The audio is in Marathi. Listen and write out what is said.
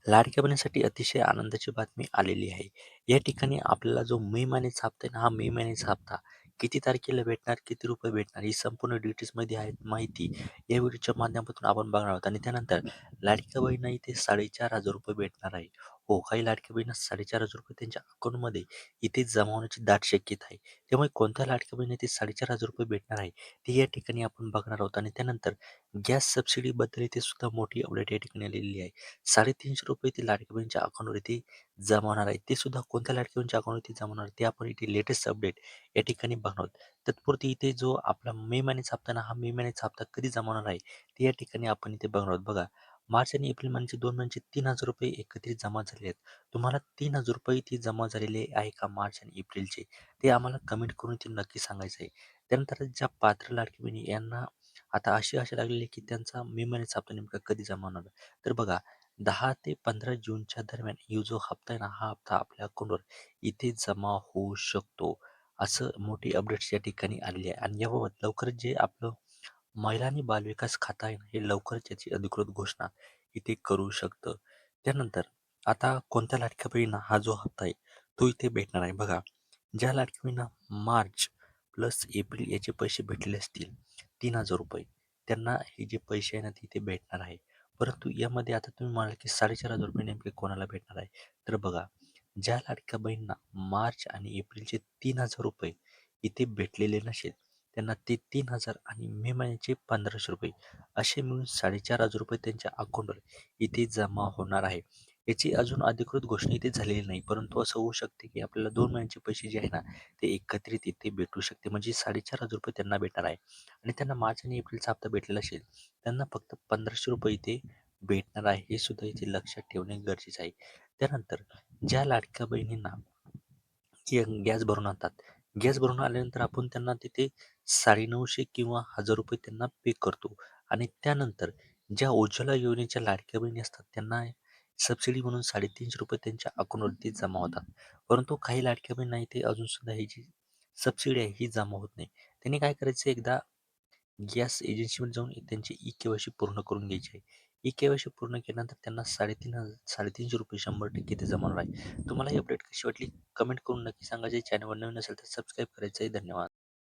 लाडक्या बहिणीसाठी अतिशय आनंदाची बातमी आलेली आहे. या ठिकाणी आपल्याला जो मे महिन्याचा हप्ता आहे ना, हा मे महिन्याचा हप्ता किती तारखेला भेटणार, किती रुपये भेटणार, ही संपूर्ण डिटेल्समध्ये आहे माहिती या व्हिडिओच्या माध्यमातून आपण बघणार आहोत. आणि त्यानंतर लाडक्या बहिणींना इथे 4,500 भेटणार आहे. हो, काही लाडक्या बहिणींना 4,500 त्यांच्या अकाउंटमध्ये इथे जमा होण्याची दाट शक्यता आहे. त्यामुळे कोणत्या लाडक्या बहिणीला ते 4,500 भेटणार आहे, ते या ठिकाणी आपण बघणार आहोत. आणि त्यानंतर गॅस सबसिडीबद्दल इथे सुद्धा मोठी अपडेट या ठिकाणी आलेली आहे. ₹350 ते लाडक्या बहिणीच्या अकाउंटवरती जमा होणार आहे. ते सुद्धा कोणत्या लाडक्या बहिणीच्या अकाउंटवरती जमा होणार आहे, ते आपण इथे लेटेस्ट अपडेट या ठिकाणी बघणार आहोत. तत्पुरती इथे जो आपला मे महिन्याचा हप्ता ना, हा मे महिन्याचा हप्ता कधी जमा होणार आहे, ते या ठिकाणी आपण इथे बघणार आहोत. बघा, मार्च आणि एप्रिल महिन्याचे 2 महिन्याचे ₹3,000 एकत्रित जमा झाले आहेत. तुम्हाला ₹3,000 इथे जमा झालेले आहे का मार्च आणि एप्रिलचे? ते आम्हाला कमेंट करून ते नक्की सांगायचं आहे. त्यानंतर ज्या पात्र लाडक्या बहिणी यांना आता अशी आशा लागलेली आहे, की त्यांचा मे महिन्याचा हप्ता नेमका कधी जमा होणार आहे. तर बघा, 10 ते 15 जूनच्या दरम्यान ही जो हप्ता आहे ना, हा हप्ता आपल्या अकाउंटवर इथे जमा होऊ शकतो. असं मोठी अपडेट्स या ठिकाणी आलेली आहे. आणि याबाबत लवकरच जे आपलं महिला आणि बालविकास खातं आहे ना, हे लवकरच याची अधिकृत घोषणा इथे करू शकतं. त्यानंतर आता कोणत्या लाडक्या बहिणींना हा जो हप्ता आहे, तो इथे भेटणार आहे. बघा, ज्या लाडक्या बहिणींना मार्च प्लस एप्रिल याचे पैसे भेटलेले असतील ₹3,000, त्यांना हे जे पैसे आहे ना, ते इथे भेटणार आहे. परंतु यामध्ये आता तुम्ही म्हणाल की ₹4,500 नेमके कोणाला भेटणार आहे? तर बघा, ज्या लाडक्या बहिणींना मार्च आणि एप्रिलचे ₹3,000 इथे भेटलेले नसेल, त्यांना ते 3,000 आणि मे महिन्याचे ₹1,500 असे मिळून ₹4,500 त्यांच्या अकाउंटवर इथे जमा होणार आहे. याची अजून अधिकृत घोषणा इथे झालेली नाही, परंतु असं होऊ शकते की आपल्याला 2 महिन्यांचे पैसे जे आहे ना, ते एकत्रित इथे भेटू शकते. म्हणजे ₹4,500 त्यांना भेटणार आहे. आणि त्यांना मार्च आणि एप्रिलचा हप्ता भेटलेला असेल, त्यांना फक्त ₹1,500 इथे भेटणार आहे. हे सुद्धा इथे लक्षात ठेवणे गरजेचे आहे. त्यानंतर ज्या लाडक्या बहिणींना गॅस भरून आणतात, गॅस भरून आल्यानंतर आपण त्यांना तिथे 950 किंवा ₹1,000 त्यांना पे करतो. आणि त्यानंतर ज्या उज्ज्वला योजनेच्या लाडक्या बहिणी असतात, त्यांना सबसिडी म्हणून ₹350 त्यांच्या अकाउंटवरती जमा होतात. परंतु काही लाडक्या बहिणींना इथे अजून सुद्धा ही जी सबसिडी आहे, ही जमा होत नाही. त्यांनी काय करायचं, एकदा गॅस एजन्सीमध्ये जाऊन त्यांची ई-के-वाय-सी पूर्ण करून घ्यायची आहे. ई-के-वाय-सी पूर्ण केल्यानंतर त्यांना ₹350 100% ते जमा होणार आहे. तुम्हाला ही अपडेट कशी वाटली, कमेंट करून नक्की सांगा. जे चॅनलवर नवीन असेल तर सबस्क्राईब करायचं आहे. धन्यवाद.